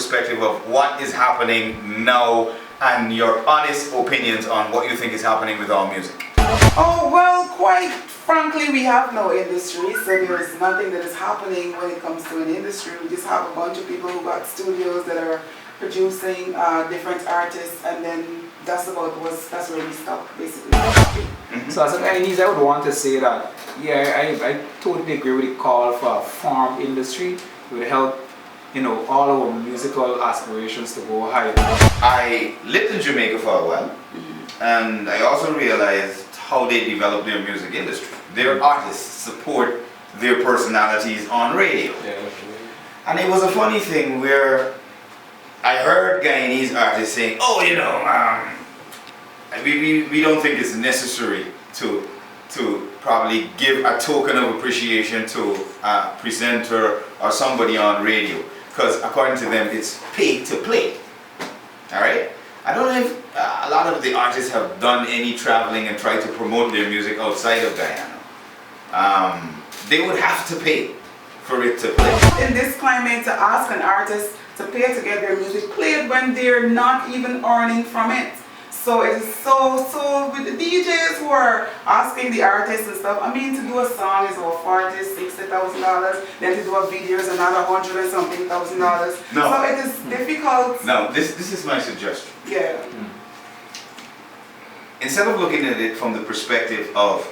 perspective of what is happening now and your honest opinions on what you think is happening with our music. Oh, well, quite frankly, we have no industry, so there is nothing that is happening when it comes to an industry. We just have a bunch of people who got studios that are producing different artists, and then that's where we stop, basically. So as a Guyanese, I would want to say that, yeah, I totally agree with the call for a farm industry. It would help, you know, all our musical aspirations to go higher. I lived in Jamaica for a while, and I also realized how they develop their music industry. Their artists support their personalities on radio. And it was a funny thing where I heard Guyanese artists saying, oh, you know, we don't think it's necessary to probably give a token of appreciation to a presenter or somebody on radio, because according to them it's pay to play. Alright? I don't know if a lot of the artists have done any traveling and tried to promote their music outside of Guyana. They would have to pay for it to play. In this climate, to ask an artist to pay to get their music played when they're not even earning from it. So it is so with the DJs who are asking the artists and stuff, I mean, to do a song is about $40,000, $60,000, then to do a video is another $100 and something thousand. No. So it is difficult. No, this is my suggestion. Yeah. Instead of looking at it from the perspective of,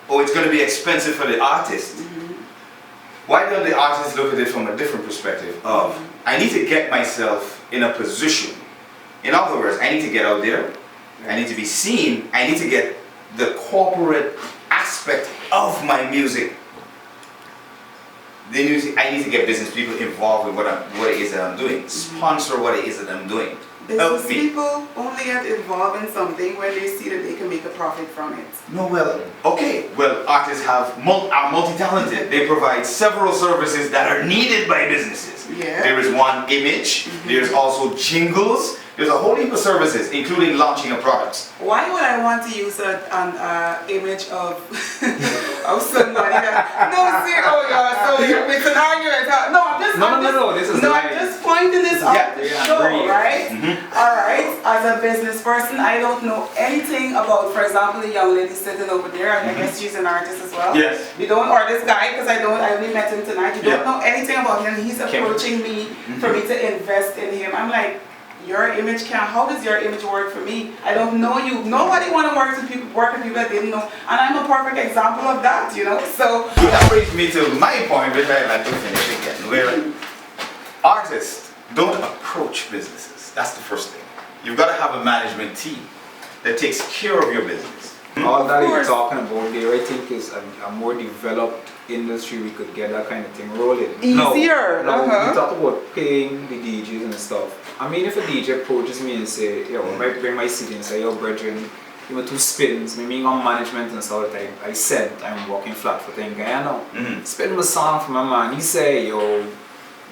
oh, it's going to be expensive for the artist, why don't the artist look at it from a different perspective of, I need to get myself in a position. In other words, I need to get out there, I need to be seen, I need to get the corporate aspect of my music. I need to get business people involved with what it is that I'm doing, sponsor what it is that I'm doing. Business people only get involved in something when they see that they can make a profit from it. No, well, okay. Well, artists are multi-talented. They provide several services that are needed by businesses. Yeah. There is one image, there's also jingles, there's a whole heap of services, including launching of products. Why would I want to use an image of of somebody that, no, see, oh yeah, so it's an argument. I'm just pointing this out to show, right? Alright, as a business person, I don't know anything about, for example, the young lady sitting over there, and I guess she's an artist as well. Yes. You don't, or this guy, because I only met him tonight, you don't know anything about him, he's approaching me for me to invest in him. I'm like, your image how does your image work for me? I don't know you. Nobody want to work with people that didn't know. And I'm a perfect example of that, you know. So that brings me to my point, which I'd like to finish again, where artists don't approach businesses. That's the first thing. You've got to have a management team that takes care of your business. All that you're talking about there, I think, is a more developed industry. We could get that kind of thing rolling. Easier. No, we talk about paying the DJs and stuff. I mean, if a DJ approaches me and say, yo, I bring my CD and say, yo, brethren, you know, 2 spins, maybe on management and stuff that I said I'm working flat for in Guyana. Spin him a song for my man. He say, yo,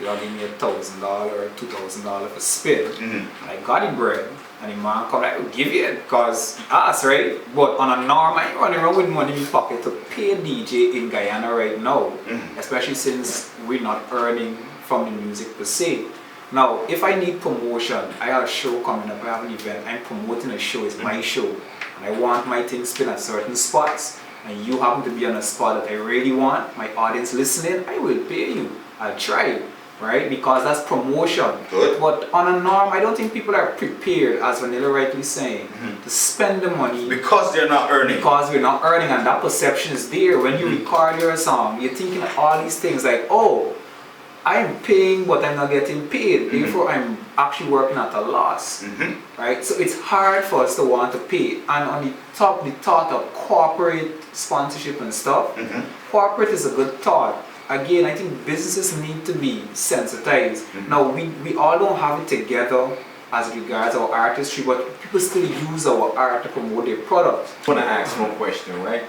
you know, give me $1,000 or $2,000 for spin. I got him bread. And the man come like, I will give you it because us, right? But on a norm, I ain't running around with money in my pocket to pay a DJ in Guyana right now. Especially since we're not earning from the music per se. Now, if I need promotion, I have a show coming up, I have an event, I'm promoting a show, it's my show. And I want my thing spin at certain spots. And you happen to be on a spot that I really want, my audience listening, I will pay you. I'll try. Right? Because that's promotion. Good. But on a norm, I don't think people are prepared, as Vanilla rightly saying, to spend the money. Because they're not earning. Because we're not earning, and that perception is there. When you record your song, you're thinking of all these things like, oh, I'm paying but I'm not getting paid. Therefore, I'm actually working at a loss. Right? So it's hard for us to want to pay. And on the thought of corporate sponsorship and stuff, corporate is a good thought. Again, I think businesses need to be sensitized. Now, we all don't have it together as regards our artistry, but people still use our art to promote their products. I want to ask one question, right?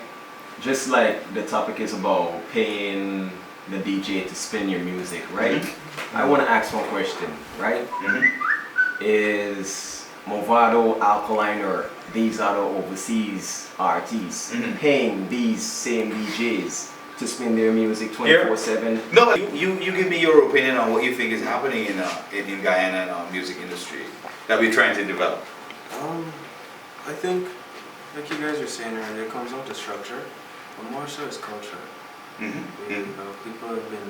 Just like the topic is about paying the DJ to spin your music, right? I want to ask one question, right? Is Movado, Alkaline, or these other overseas artists paying these same DJs to spin their music 24/7. No, but you give me your opinion on what you think is happening in Guyana and music industry that we're trying to develop. I think, like you guys were saying earlier, it comes down to structure, but more so it's culture. People have been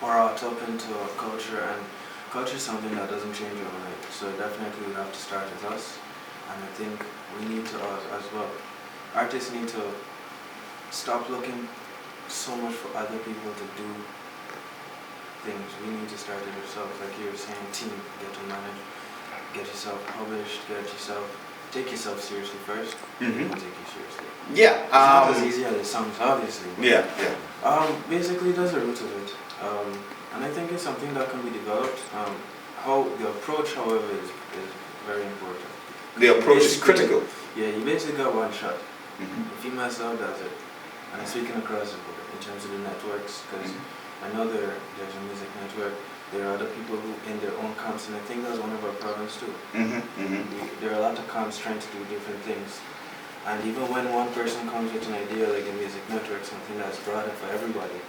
brought up into a culture, and culture is something that doesn't change overnight. So definitely we have to start with us, and I think we need to as well. Artists need to stop looking so much for other people to do things. We need to start it ourselves. Like you were saying, team, get to manage, get yourself published, take yourself seriously first, and take you seriously. Yeah. It's not as easy as it sounds, obviously. Yeah. Basically, that's the root of it. And I think it's something that can be developed. How the approach, however, is very important. The approach is critical. Yeah, you basically got one shot. If you mess up, that's it. And I'm speaking across the board in terms of the networks, because I know there's a music network. There are other people who in their own camps, and I think that's one of our problems too. There are a lot of camps trying to do different things. And even when one person comes with an idea like a music network, something that's broader for everybody,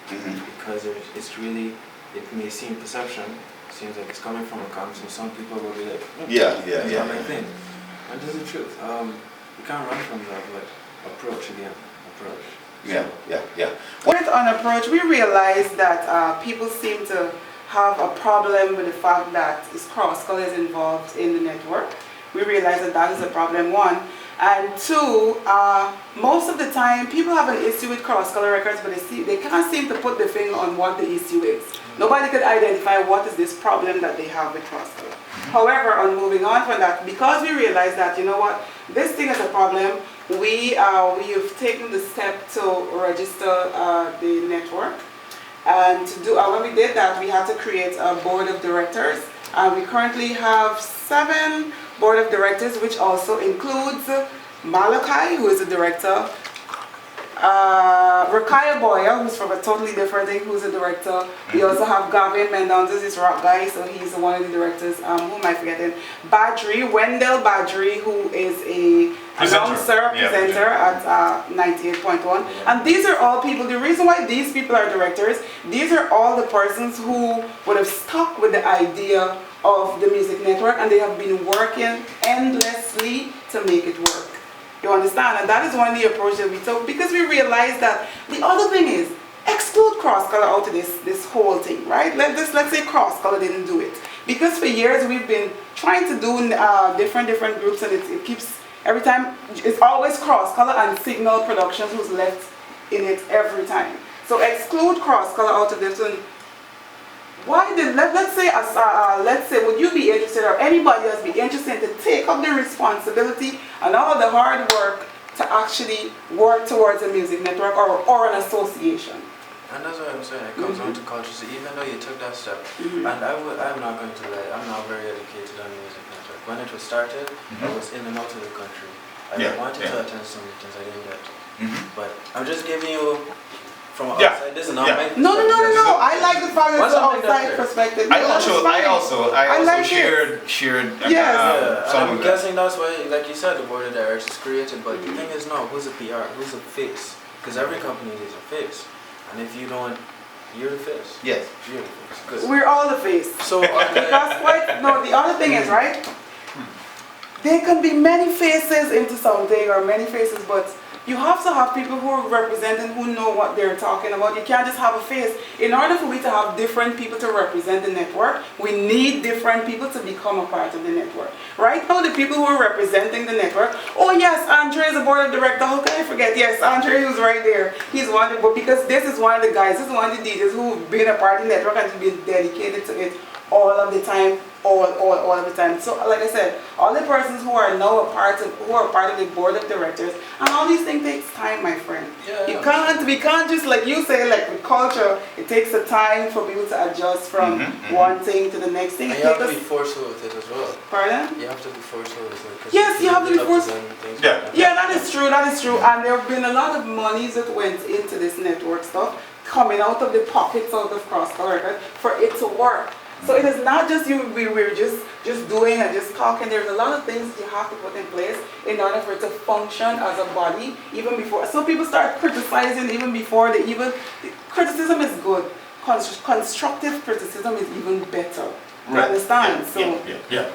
because it's really, it may seem perception, seems like it's coming from a camp, so some people will be like, that's not my thing. And this is the truth. You can't run from that, but approach. With an approach, we realize that people seem to have a problem with the fact that cross colors involved in the network. We realize that is a problem, one. And two, most of the time people have an issue with cross-color records, but they can't seem to put the finger on what the issue is. Nobody could identify what is this problem that they have with cross-color. However, on moving on from that, because we realize that, you know what, this thing is a problem, we have taken the step to register the network. And to do, when we did that, we had to create a board of directors. We currently have 7 board of directors, which also includes Malachi, who is the director, Rakaya Boya, who's from a totally different thing, who's a director. We also have Gavin Mendonza, this rock guy, so he's one of the directors. Who am I forgetting? Wendell Badri, who is a announcer, presenter at 98.1. And these are all people, the reason why these people are directors, these are all the persons who would have stuck with the idea of the music network, and they have been working endlessly to make it work. You understand? And that is one of the approaches that we took, because we realized that the other thing is, exclude cross-color out of this whole thing, right? Let's say cross-color didn't do it. Because for years we've been trying to do different groups, and it keeps, every time, it's always cross-color and Signal Productions who's left in it every time. So exclude cross-color out of this. And why did, let's say, would you be interested, or anybody else be interested, to take up the responsibility and all the hard work to actually work towards a music network or an association? And that's what I'm saying, it comes down to culture. So even though you took that step, and I'm not going to lie, I'm not very educated on the music network. When it was started, I was in and out of the country. I wanted to attend some meetings, I didn't get to. But I'm just giving you from outside. This is not my No. I like the fact that it's an outside perspective. I also shared. I'm guessing that's why, like you said, the board of directors is created. But the thing is, no, who's the PR? Who's the face? Because every company needs a face, and if you don't, you're the face. Yes, you're the face. We're all the face. So the other thing is, right? There can be many faces into something, or many faces, but you have to have people who are representing, who know what they're talking about. You can't just have a face. In order for me to have different people to represent the network, we need different people to become a part of the network. Right now, the people who are representing the network, oh yes, Andre is a board of director, how can I forget? Yes, Andre who's right there. He's one of the, because this is one of the guys, this is one of the DJs who've been a part of the network and been dedicated to it all of the time, all of the time. So like I said, all the persons who are now part of the board of directors, and all these things takes time, my friend. We can't just, like you say, like with culture, it takes a time for people to adjust from one thing to the next thing. And you have to be forceful with it as well. Pardon? You have to be forceful with it. Yes, you have to be forceful. Yeah, that is true. And there have been a lot of monies that went into this network stuff, coming out of the pockets out of cross-color records for it to work. So it is not just we're just doing and just talking. There's a lot of things you have to put in place in order for it to function as a body, even before. So people start criticizing even before they even, criticism is good. Constructive criticism is even better. You understand? Yeah, yeah.